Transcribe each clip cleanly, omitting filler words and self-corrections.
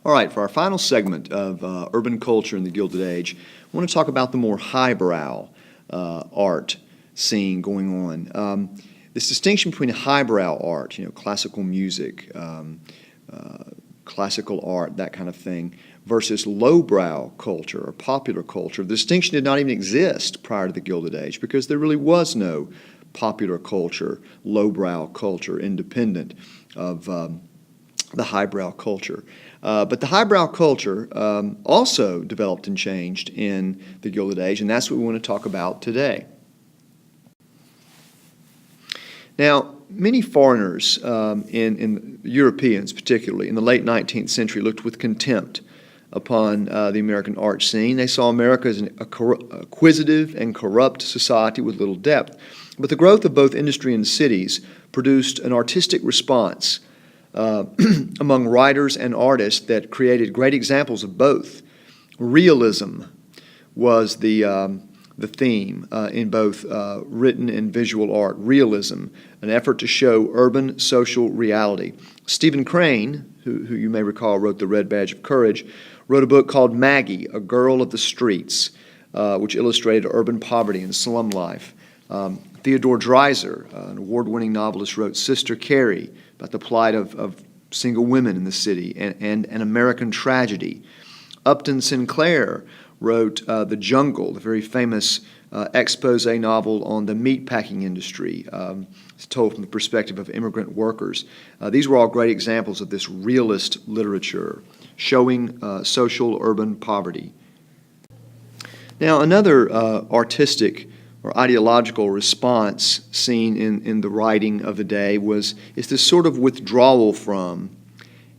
All right, for our final segment of urban culture in the Gilded Age, I want to talk about the more highbrow art scene going on. This distinction between highbrow art, classical music, classical art, that kind of thing, versus lowbrow culture or popular culture. The distinction did not even exist prior to the Gilded Age because there really was no popular culture, lowbrow culture, independent of the highbrow culture. But the highbrow culture also developed and changed in the Gilded Age, and that's what we want to talk about today. Now, many foreigners, in Europeans particularly, in the late 19th century looked with contempt upon the American art scene. They saw America as an acquisitive and corrupt society with little depth. But the growth of both industry and cities produced an artistic response among writers and artists that created great examples of both. Realism was the theme in both written and visual art. Realism, an effort to show urban social reality. Stephen Crane, who you may recall wrote The Red Badge of Courage, wrote a book called Maggie, A Girl of the Streets, which illustrated urban poverty and slum life. Theodore Dreiser, an award-winning novelist, wrote Sister Carrie, about the plight of single women in the city, and an American tragedy. Upton Sinclair wrote The Jungle, the very famous expose novel on the meatpacking industry. It's told from the perspective of immigrant workers. These were all great examples of this realist literature, showing social urban poverty. Now, another artistic or ideological response seen in the writing of the day is this sort of withdrawal from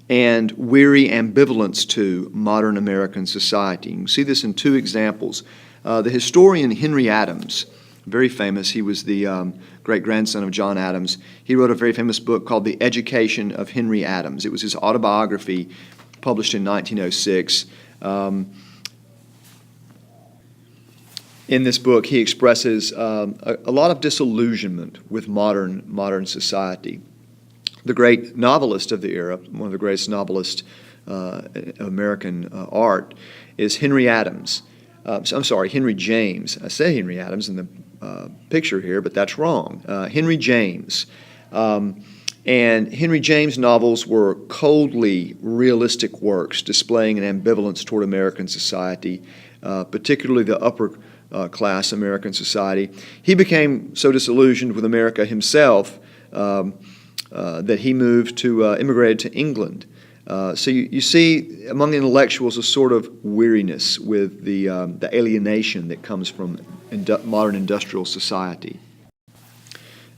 and weary ambivalence to modern American society. You can see this in two examples. The historian Henry Adams, very famous, he was the great-grandson of John Adams. He wrote a very famous book called The Education of Henry Adams. It was his autobiography published in 1906. In this book, he expresses a lot of disillusionment with modern society. The great novelist of the era, one of the greatest novelists of American art, is Henry Adams. Henry James. I say Henry Adams in the picture here, but that's wrong. Henry James. And Henry James' novels were coldly realistic works displaying an ambivalence toward American society, particularly the upper class American society. He became so disillusioned with America himself that he immigrated to England. So you see among intellectuals a sort of weariness with the alienation that comes from modern industrial society.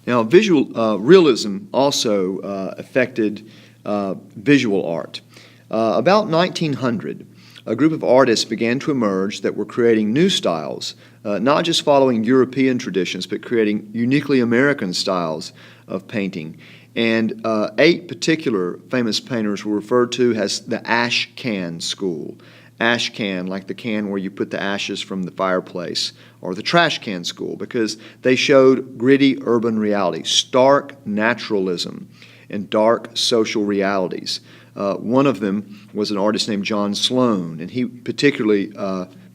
Now, visual realism also affected visual art. About 1900, a group of artists began to emerge that were creating new styles, not just following European traditions, but creating uniquely American styles of painting. And 8 particular famous painters were referred to as the Ashkan School. Ashcan, like the can where you put the ashes from the fireplace, or the trash can school, because they showed gritty urban reality, stark naturalism, and dark social realities. One of them was an artist named John Sloan, and he particularly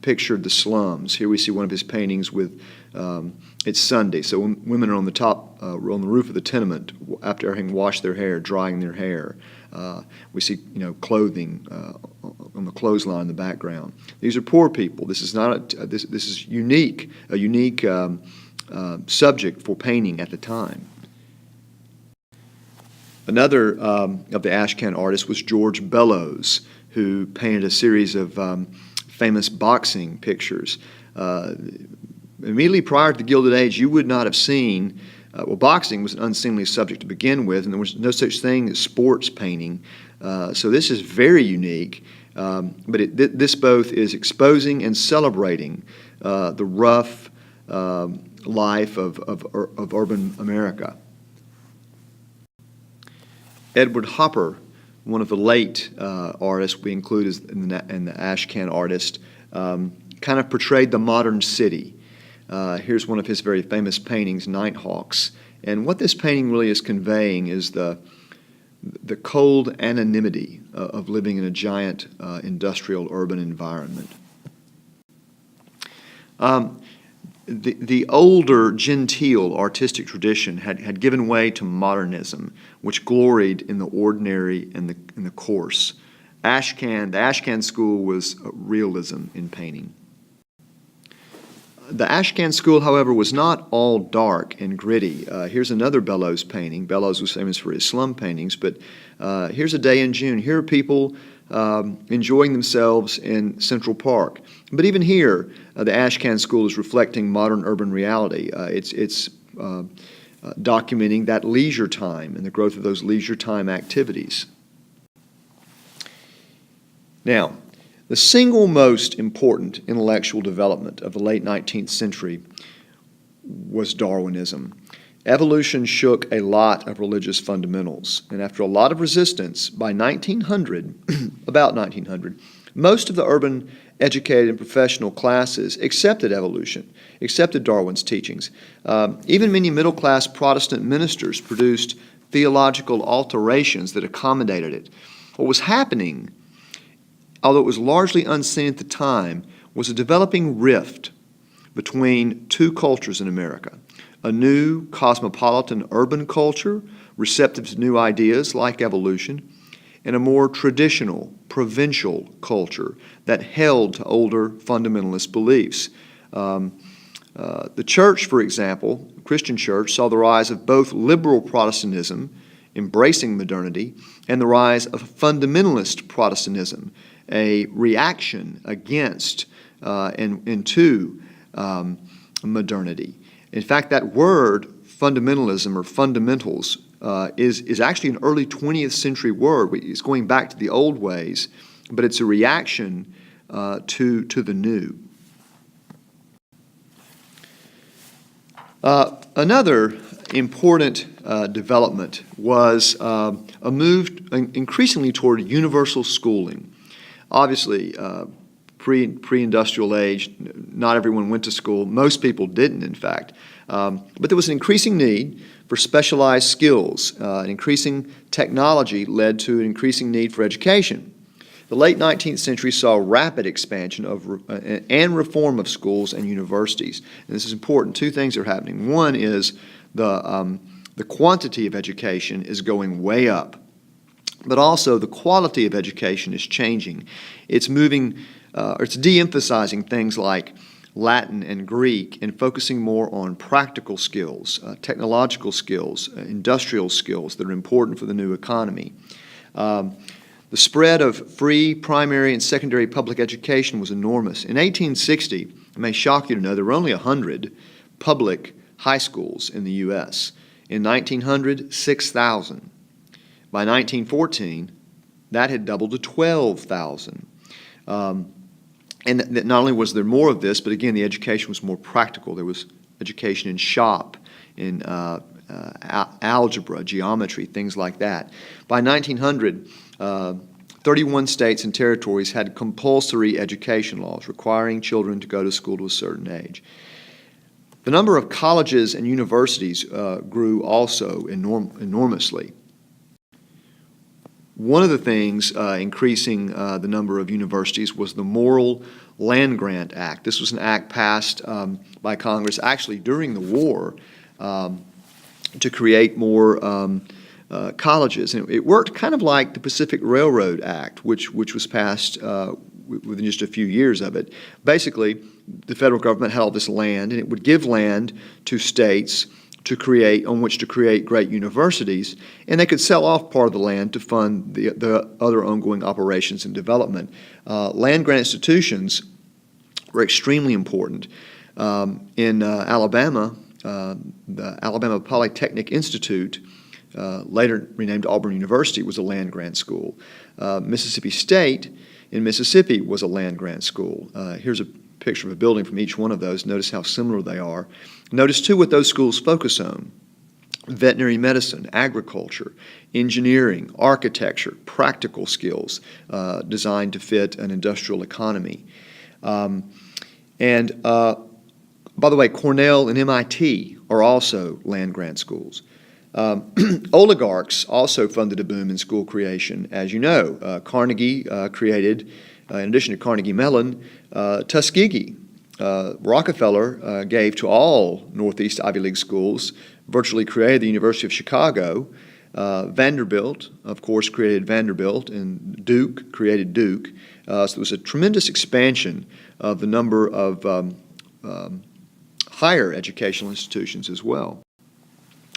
pictured the slums. Here we see one of his paintings with it's Sunday, so women are on the top, on the roof of the tenement after having washed their hair, drying their hair. We see, clothing on the clothesline in the background. These are poor people. This is not this is a unique subject for painting at the time. Another of the Ashcan artists was George Bellows, who painted a series of famous boxing pictures. Immediately prior to the Gilded Age, you would not have seen, boxing was an unseemly subject to begin with, and there was no such thing as sports painting. So this is very unique, but this both is exposing and celebrating the rough life of urban America. Edward Hopper, one of the late artists we include in the Ashcan artist, kind of portrayed the modern city. Here's one of his very famous paintings, Nighthawks. And what this painting really is conveying is the cold anonymity of living in a giant industrial urban environment. The older genteel artistic tradition had given way to modernism, which gloried in the ordinary and the coarse. The Ashkan School was realism in painting. The Ashkan School, however, was not all dark and gritty. Here's another Bellows painting. Bellows was famous for his slum paintings, but here's a day in June. Here are people enjoying themselves in Central Park. But even here, the Ashkan School is reflecting modern urban reality. It's documenting that leisure time and the growth of those leisure time activities. Now, the single most important intellectual development of the late 19th century was Darwinism. Evolution shook a lot of religious fundamentals, and after a lot of resistance, by 1900, about 1900, most of the urban educated and professional classes accepted evolution, accepted Darwin's teachings. Even many middle-class Protestant ministers produced theological alterations that accommodated it. What was happening, although it was largely unseen at the time, was a developing rift between two cultures in America: a new cosmopolitan urban culture receptive to new ideas like evolution, and a more traditional provincial culture that held to older fundamentalist beliefs. The church, for example, the Christian church, saw the rise of both liberal Protestantism, embracing modernity, and the rise of fundamentalist Protestantism, a reaction against and to modernity. In fact, that word fundamentalism or fundamentals is actually an early 20th century word. It's going back to the old ways, but it's a reaction to the new. Another important development was a move increasingly toward universal schooling. Obviously, pre-industrial age, not everyone went to school. Most people didn't, in fact. But there was an increasing need for specialized skills. Increasing technology led to an increasing need for education. The late 19th century saw rapid expansion and reform of schools and universities. And this is important. Two things are happening. One is the quantity of education is going way up, but also the quality of education is changing. It's moving, it's de-emphasizing things like Latin and Greek and focusing more on practical skills, technological skills, industrial skills that are important for the new economy. The spread of free primary and secondary public education was enormous. In 1860, it may shock you to know, there were only 100 public high schools in the U.S. In 1900, 6,000. By 1914, that had doubled to 12,000. And that not only was there more of this, but again, the education was more practical. There was education in shop, in algebra, geometry, things like that. By 1900, 31 states and territories had compulsory education laws requiring children to go to school to a certain age. The number of colleges and universities grew also enormously. One of the things increasing the number of universities was the Morrill Land Grant Act. This was an act passed by Congress actually during the war to create more colleges. And it worked kind of like the Pacific Railroad Act, which was passed within just a few years of it. Basically, the federal government had all this land, and it would give land to states on which to create great universities, and they could sell off part of the land to fund the other ongoing operations and development. Land grant institutions were extremely important. In Alabama, the Alabama Polytechnic Institute, later renamed Auburn University, was a land grant school. Mississippi State in Mississippi was a land grant school. Here's a picture of a building from each one of those. Notice how similar they are. Notice, too, what those schools focus on: veterinary medicine, agriculture, engineering, architecture, practical skills designed to fit an industrial economy. By the way, Cornell and MIT are also land grant schools. Oligarchs also funded a boom in school creation. As you know, Carnegie created, in addition to Carnegie Mellon, Tuskegee. Rockefeller gave to all Northeast Ivy League schools, virtually created the University of Chicago. Vanderbilt, of course, created Vanderbilt, and Duke created Duke. So there was a tremendous expansion of the number of higher educational institutions as well.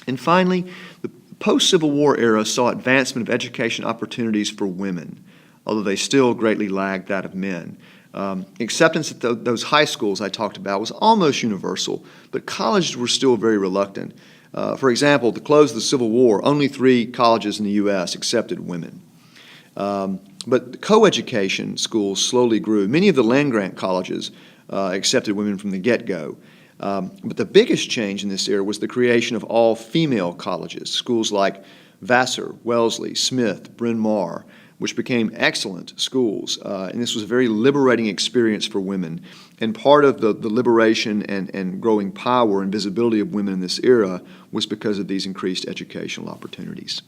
And finally, the post-Civil War era saw advancement of education opportunities for women, although they still greatly lagged that of men. Acceptance at those high schools I talked about was almost universal, but colleges were still very reluctant. For example, at the close of the Civil War, only 3 colleges in the U.S. accepted women. But co-education schools slowly grew. Many of the land-grant colleges accepted women from the get-go. But the biggest change in this era was the creation of all-female colleges, schools like Vassar, Wellesley, Smith, Bryn Mawr, which became excellent schools. And this was a very liberating experience for women. And part of the liberation and growing power and visibility of women in this era was because of these increased educational opportunities.